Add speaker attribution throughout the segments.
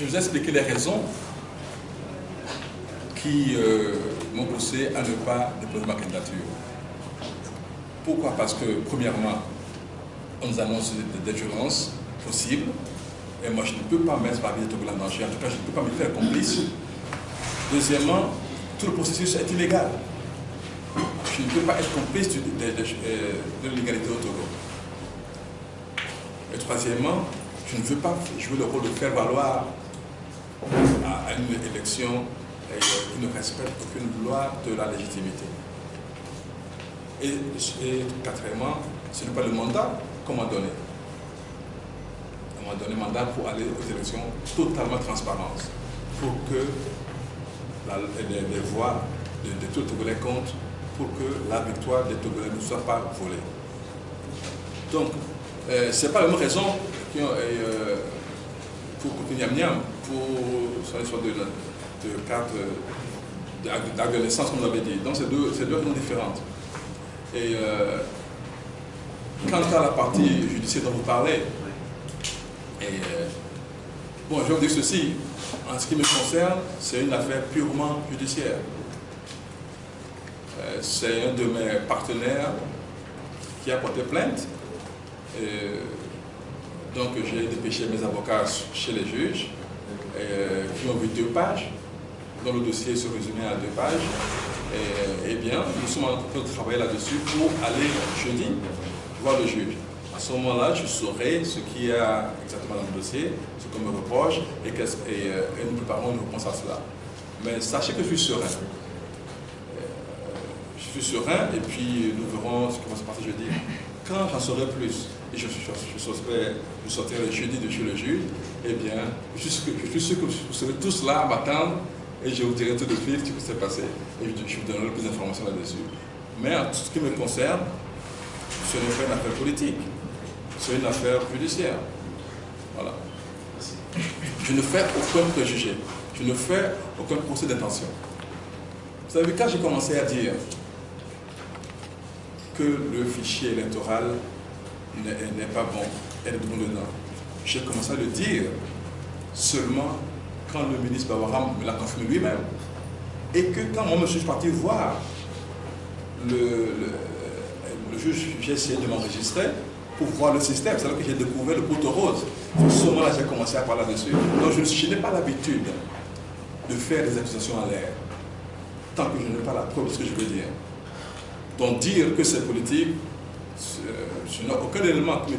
Speaker 1: je vous ai expliqué les raisons qui m'ont poussé à ne pas déposer ma candidature. Pourquoi? Parce que, premièrement, on nous annonce des violences possibles, et moi je ne peux pas mettre ma vie de Togolais en danger, en tout cas je ne peux pas me faire complice. Deuxièmement, tout le processus est illégal. Je ne peux pas être complice de l'illégalité au Togo. Et troisièmement, je ne veux pas jouer le rôle de faire valoir à une élection qui ne respecte aucune loi de la légitimité. Et quatrièmement, ce n'est pas le mandat qu'on m'a donné. On m'a donné un mandat pour aller aux élections totalement transparentes, pour que les voix de tous les Togolais comptent, pour que la victoire des Togolais ne soit pas volée. Donc, ce n'est pas la même raison pour Niam Niam, pour son histoire de carte d'acte de naissance, comme on l'avait dit. Donc, c'est deux raisons différentes. Et quant à la partie judiciaire dont vous parlez, bon, je vais vous dire ceci, en ce qui me concerne, c'est une affaire purement judiciaire. C'est un de mes partenaires qui a porté plainte. Donc j'ai dépêché mes avocats chez les juges qui ont vu 2 pages, dont le dossier se résumait à 2 pages. Et bien, nous sommes en train de travailler là-dessus pour aller jeudi voir le juge. À ce moment-là, je saurai ce qu'il y a exactement dans le dossier, ce qu'on me reproche, et nous préparons une réponse à cela. Mais sachez que je suis serein. Je suis serein, et puis nous verrons ce qui va se passer jeudi. Quand j'en saurai plus, et je sortirai le jeudi de chez le juge, eh bien, je suis sûr que vous serez tous là à m'attendre, et je vous dirai tout de suite ce qui s'est passé, et je vous donnerai plus d'informations là-dessus. Mais en tout ce qui me concerne, ce n'est pas une affaire politique, c'est une affaire judiciaire. Voilà. Je ne fais aucun préjugé, je ne fais aucun procès d'intention. Vous savez, quand j'ai commencé à dire que le fichier électoral n'est pas bon, elle est bon dedans, j'ai commencé à le dire seulement quand le ministre Bawaram me l'a confirmé lui-même. Et que quand moi je suis parti voir le juge, j'ai essayé de m'enregistrer pour voir le système. C'est là que j'ai découvert le poteau rose. À ce moment-là, j'ai commencé à parler là-dessus. Donc je n'ai pas l'habitude de faire des accusations en l'air, tant que je n'ai pas la preuve de ce que je veux dire. Donc dire que c'est politique, je n'ai aucun élément qui me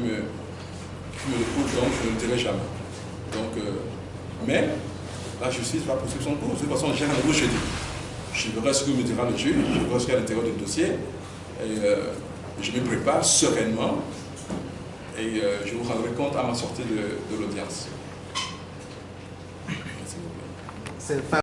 Speaker 1: le prouve, donc je ne le dirai jamais. Donc, mais la justice va poursuivre son cours. De toute façon, j'ai rendez-vous jeudi. Je verrai ce que me dira le juge, je verrai ce qu'il y a à l'intérieur du dossier, et je me prépare sereinement, et je vous rendrai compte à ma sortie de l'audience. Merci beaucoup.